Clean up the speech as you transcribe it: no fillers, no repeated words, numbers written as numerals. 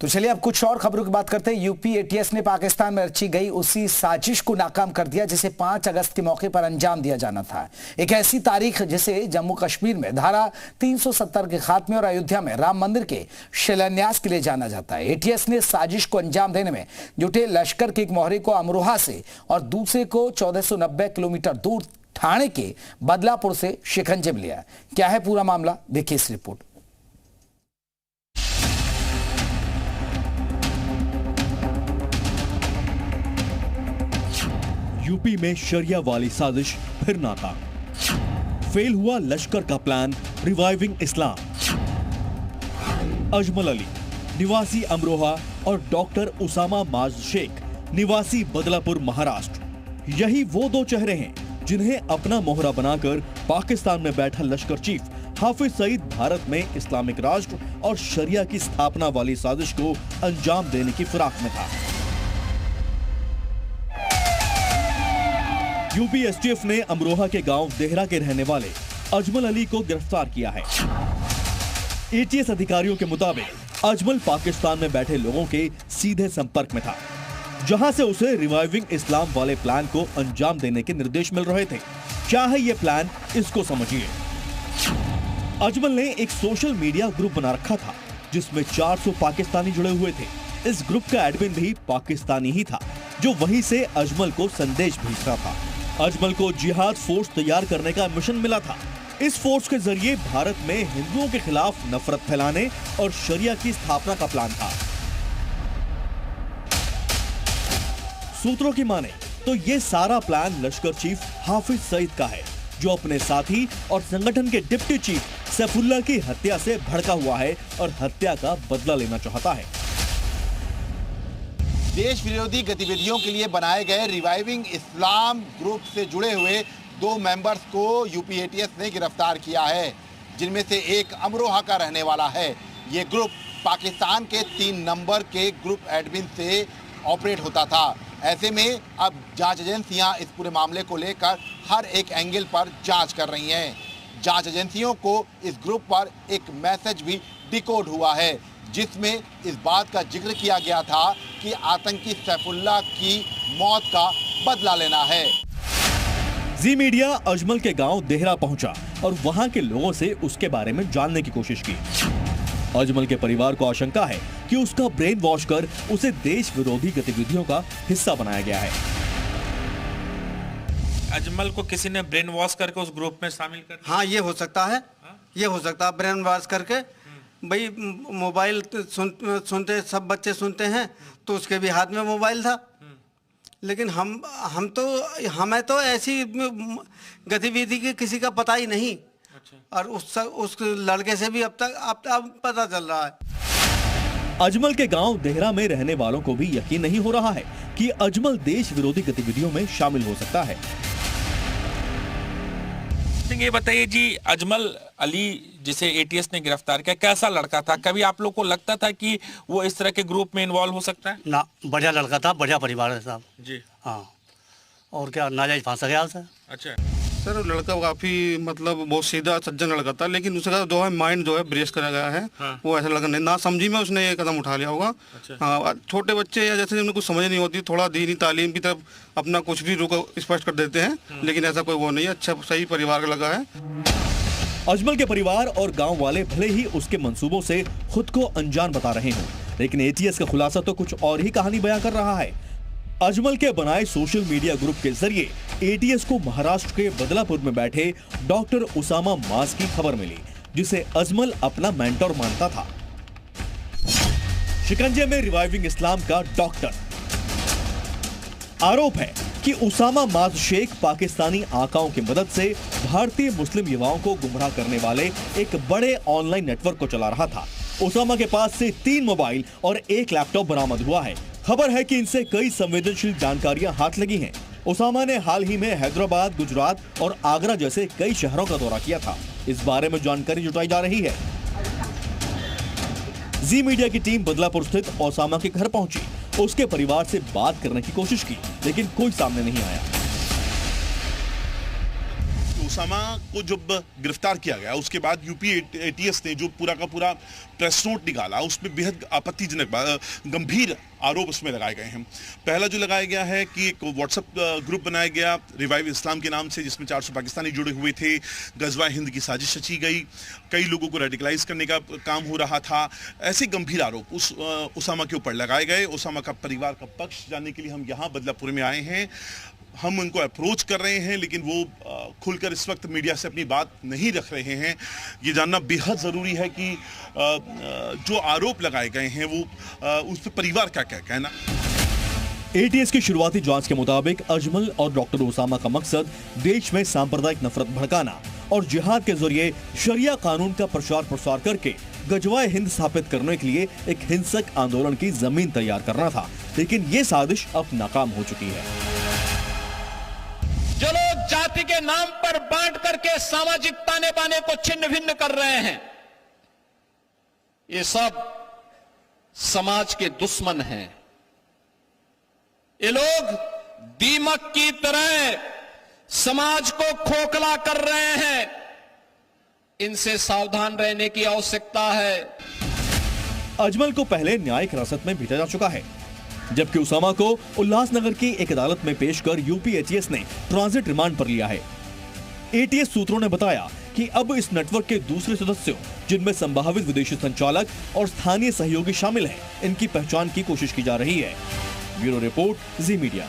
तो चलिए अब कुछ और खबरों की बात करते हैं। यूपी एटीएस ने पाकिस्तान में रची गई उसी साजिश को नाकाम कर दिया जिसे 5 अगस्त के मौके पर अंजाम दिया जाना था। एक ऐसी तारीख जिसे जम्मू कश्मीर में धारा 370 के खात्मे और अयोध्या में राम मंदिर के शिलान्यास के लिए जाना जाता है। एटीएस ने साजिश को अंजाम देने में जुटे लश्कर के एक मोहरे को अमरोहा से और दूसरे को 1490 किलोमीटर दूर ठाणे के बदलापुर से शिकंजे में लिया। क्या है पूरा मामला, देखिए इस रिपोर्ट। यूपी में शरिया वाली साजिश फिर नाकाम। फेल हुआ लश्कर का प्लान रिवाइविंग इस्लाम। अजमल अली निवासी अमरोहा और डॉक्टर उसामा माज शेख निवासी बदलापुर महाराष्ट्र, यही वो दो चेहरे हैं जिन्हें अपना मोहरा बनाकर पाकिस्तान में बैठा लश्कर चीफ हाफिज सईद भारत में इस्लामिक राष्ट्र और शरिया की स्थापना वाली साजिश को अंजाम देने की फिराक में था। यूपी एसटीएफ ने अमरोहा के गांव देहरा के रहने वाले अजमल अली को गिरफ्तार किया है। एटीएस अधिकारियों के मुताबिक अजमल पाकिस्तान में बैठे लोगों के सीधे संपर्क में था, जहां से उसे रिवाइविंग इस्लाम वाले प्लान को अंजाम देने के निर्देश मिल रहे थे। क्या है ये प्लान, इसको समझिए। अजमल ने एक सोशल मीडिया ग्रुप बना रखा था जिसमें 400 पाकिस्तानी जुड़े हुए थे। इस ग्रुप का एडमिन भी पाकिस्तानी ही था, जो वहीं से अजमल को संदेश भेज रहा था। अजमल को जिहाद फोर्स तैयार करने का मिशन मिला था। इस फोर्स के जरिए भारत में हिंदुओं के खिलाफ नफरत फैलाने और शरिया की स्थापना का प्लान था। सूत्रों की माने तो ये सारा प्लान लश्कर चीफ हाफिज सईद का है, जो अपने साथी और संगठन के डिप्टी चीफ सैफुल्लाह की हत्या से भड़का हुआ है और हत्या का बदला लेना चाहता है। देश विरोधी गतिविधियों के लिए बनाए गए रिवाइविंग इस्लाम ग्रुप से जुड़े हुए 2 मेंबर्स को यूपी एटीएस ने गिरफ्तार किया है, जिनमें से एक अमरोहा का रहने वाला है। ये ग्रुप पाकिस्तान के 3 नंबर के ग्रुप एडमिन से ऑपरेट होता था। ऐसे में अब जांच एजेंसियां इस पूरे मामले को लेकर हर एक एंगल पर जांच कर रही हैं। जांच एजेंसियों को इस ग्रुप पर एक मैसेज भी डिकोड हुआ है, जिसमें इस बात का जिक्र किया गया था कि आतंकी सैफुल्लाह की मौत का बदला लेना है। जी मीडिया अजमल के गांव देहरा पहुंचा और वहां के लोगों से उसके बारे में जानने की कोशिश की। अजमल के परिवार को आशंका है कि उसका ब्रेन वॉश कर उसे देश विरोधी गतिविधियों का हिस्सा बनाया गया है। अजमल को किसी ने ब्रेन वॉश करके उस ग्रुप में शामिल कर? हाँ, ये हो सकता है। ये हो सकता है ब्रेन वॉश करके। भाई मोबाइल सुनते सब बच्चे सुनते हैं, तो उसके भी हाथ में मोबाइल था। लेकिन हमें तो ऐसी गतिविधि की किसी का पता ही नहीं। और उस लड़के से भी अब पता चल रहा है। अजमल के गांव देहरा में रहने वालों को भी यकीन नहीं हो रहा है कि अजमल देश विरोधी गतिविधियों में शामिल हो सकता है। ये बताइए जी, अजमल अली जिसे एटीएस ने गिरफ्तार किया, कैसा लड़का था? कभी आप लोग को लगता था कि वो इस तरह के ग्रुप में इन्वॉल्व हो सकता है? ना, बढ़िया लड़का था, बढ़िया परिवार है साहब जी। हाँ, और क्या नाजायज फांसा गया सर। अच्छा सर, लड़का काफी बहुत सीधा सज्जन लड़का था, लेकिन उसका जो है माइंड जो है ब्रेस करा गया है। हाँ। वो ऐसा लगा नहीं, ना समझी में उसने ये कदम उठा लिया होगा। अच्छा। हाँ, छोटे बच्चे या जैसे जिन्हें कुछ समझ नहीं होती, थोड़ा दीनी तालीम की तरफ अपना कुछ भी रुख स्पष्ट कर देते हैं। लेकिन ऐसा कोई वो नहीं है, अच्छा सही परिवार का लगा है। अजमल के परिवार और गांव वाले भले ही उसके मंसूबों से खुद को अनजान बता रहे हों, लेकिन एटीएस का खुलासा तो कुछ और ही कहानी बयां कर रहा है। अजमल के बनाए सोशल मीडिया ग्रुप के जरिए एटीएस को महाराष्ट्र के बदलापुर में बैठे डॉक्टर उसामा माज की खबर मिली, जिसे अजमल अपना मेंटर मानता था। शिकंजे में रिवाइविंग इस्लाम का डॉक्टर। आरोप है कि उसामा माज शेख पाकिस्तानी आकाओं की मदद से भारतीय मुस्लिम युवाओं को गुमराह करने वाले एक बड़े ऑनलाइन नेटवर्क को चला रहा था। उसामा के पास से 3 मोबाइल और 1 लैपटॉप बरामद हुआ है। खबर है कि इनसे कई संवेदनशील जानकारियां हाथ लगी हैं। उसामा ने हाल ही में हैदराबाद, गुजरात और आगरा जैसे कई शहरों का दौरा किया था। इस बारे में जानकारी जुटाई जा रही है। जी मीडिया की टीम बदलापुर स्थित उसामा के घर पहुंची, उसके परिवार से बात करने की कोशिश की, लेकिन कोई सामने नहीं आया। उसामा को जब गिरफ्तार किया गया उसके बाद यूपी एटीएस ने जो पूरा का पूरा प्रेस नोट निकाला उसमें बेहद आपत्तिजनक गंभीर आरोप उसमें लगाए गए हैं। पहला जो लगाया गया है कि एक व्हाट्सएप ग्रुप बनाया गया रिवाइव इस्लाम के नाम से, जिसमें 400 पाकिस्तानी जुड़े हुए थे। गजवा हिंद की साजिश रची गई, कई लोगों को रेडिकलाइज करने का काम हो रहा था। ऐसे गंभीर आरोप उसामा के ऊपर लगाए गए। उसामा का परिवार का पक्ष जानने के लिए हम यहाँ बदलापुर में आए हैं। हम उनको अप्रोच कर रहे हैं, लेकिन वो खुलकर इस वक्त मीडिया से अपनी बात नहीं रख रहे हैं। ये जानना बेहद ज़रूरी है कि जो आरोप लगाए गए हैं वो उस पर परिवार का क्या कहना। एटीएस की शुरुआती जांच के मुताबिक अजमल और डॉक्टर उसामा का मकसद देश में सांप्रदायिक नफरत भड़काना और जिहाद के जरिए शरिया कानून का प्रचार प्रसार करके गजवाए हिंद स्थापित करने के लिए एक हिंसक आंदोलन की जमीन तैयार करना था। लेकिन ये साजिश अब नाकाम हो चुकी है। जो लोग जाति के नाम पर बांट करके सामाजिक ताने बाने को छिन्न भिन्न कर रहे हैं, ये सब समाज के दुश्मन हैं। ये लोग दीमक की तरह समाज को खोखला कर रहे हैं। इनसे सावधान रहने की आवश्यकता है। अजमल को पहले न्यायिक हिरासत में भेजा जा चुका है, जबकि उसामा को उल्लासनगर की एक अदालत में पेश कर यूपी एटीएस ने ट्रांजिट रिमांड पर लिया है। एटीएस सूत्रों ने बताया कि अब इस नेटवर्क के दूसरे सदस्यों, जिनमें संभावित विदेशी संचालक और स्थानीय सहयोगी शामिल हैं, इनकी पहचान की कोशिश की जा रही है। ब्यूरो रिपोर्ट, जी मीडिया।